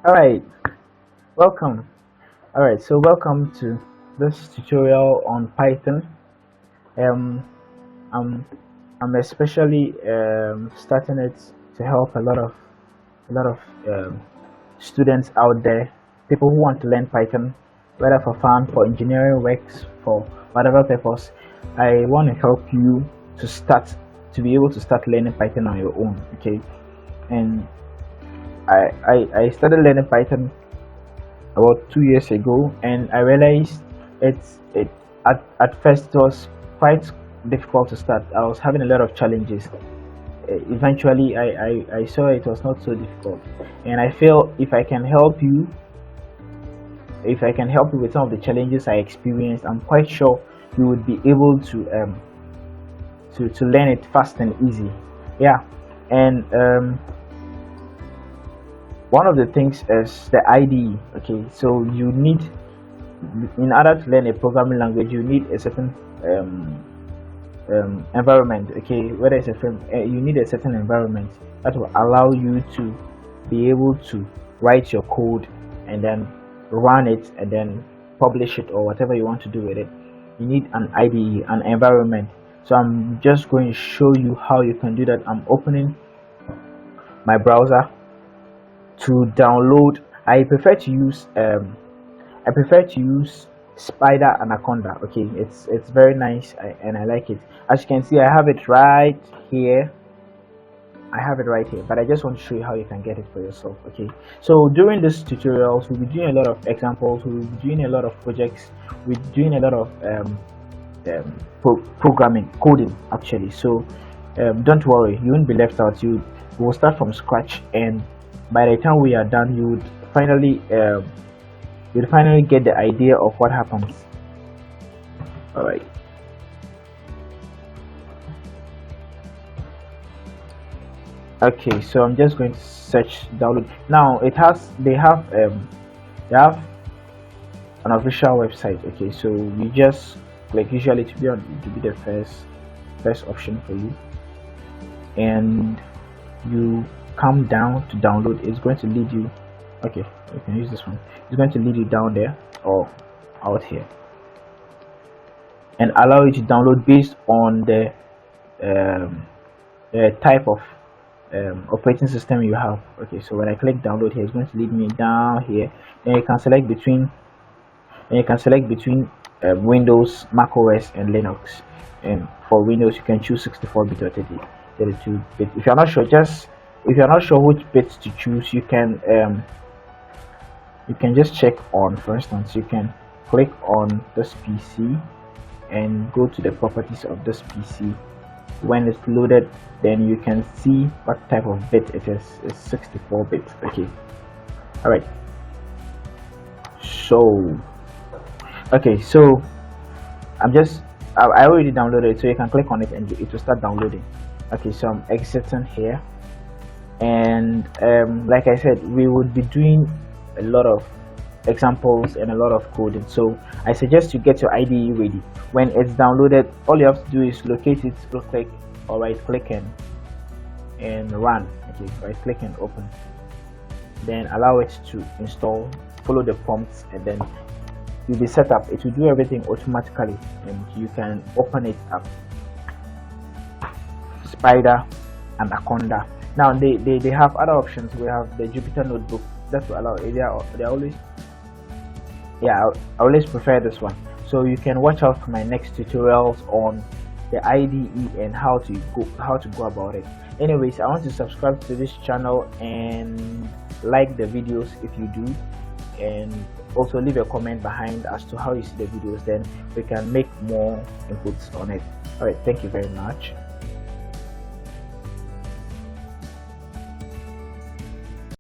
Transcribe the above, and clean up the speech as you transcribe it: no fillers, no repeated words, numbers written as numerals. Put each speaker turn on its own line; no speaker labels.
All right, welcome. All right, so welcome to this tutorial on Python. Um, I'm I'm especially starting it to help a lot of um, students out there, people who want to learn Python, whether for fun, for engineering works, for whatever purpose. I want to help you to be able to start learning Python on your own. Okay, and I started learning Python about 2 years ago, and I realized it at first it was quite difficult to start. I was having a lot of challenges. Eventually, I saw it was not so difficult, and I feel if I can help you with some of the challenges I experienced, I'm quite sure you would be able to learn it fast and easy. Yeah, and one of the things is the IDE. Okay, so you need, in order to learn a programming language, you need a certain environment. Okay, whether it's a frame, you need a certain environment that will allow you to be able to write your code and then run it and then publish it or whatever you want to do with it. You need an IDE, an environment. So I'm just going to show you how you can do that. I'm opening my browser to download. I prefer to use Spyder Anaconda. Okay, it's very nice, and I like it. As you can see, I have it right here. But I just want to show you how you can get it for yourself. Okay, so during this tutorials, we'll be doing a lot of examples, we'll be doing a lot of projects, we're doing a lot of programming, coding actually. So don't worry, you won't be left out. You will start from scratch, and by the time we are done, you'll finally get the idea of what happens. All right. Okay, so I'm just going to search download. Now they have an official website. Okay, so you just click, usually to be the first option for you, and you come down to download. It's going to lead you, okay, you can use this one. It's going to lead you down there or out here and allow you to download based on the type of operating system you have. Okay, so when I click download here, it's going to lead me down here, and you can select between Windows, Mac OS, and Linux. And for Windows, you can choose 64-bit or 32-bit. If you're not sure which bits to choose, you can just check on, for instance, you can click on this PC and go to the properties of this PC. When it's loaded, then you can see what type of bit it is. It's 64-bit. Okay, all right. So I already downloaded it, so you can click on it and it will start downloading. Okay, so I'm exiting here, and like I said, we would be doing a lot of examples and a lot of coding, so I suggest you get your IDE ready. When it's downloaded, all you have to do is locate it, click or right click and run. Okay, right click and open, then allow it to install, follow the prompts, and then you'll be set up. It will do everything automatically, and you can open it up. Spyder and Anaconda. Now they have other options. We have the Jupyter notebook that will allow, they always, yeah, I always prefer this one. So you can watch out for my next tutorials on the IDE and how to go about it. Anyways, I want to subscribe to this channel and like the videos if you do, and also leave a comment behind as to how you see the videos, then we can make more inputs on it. All right, thank you very much.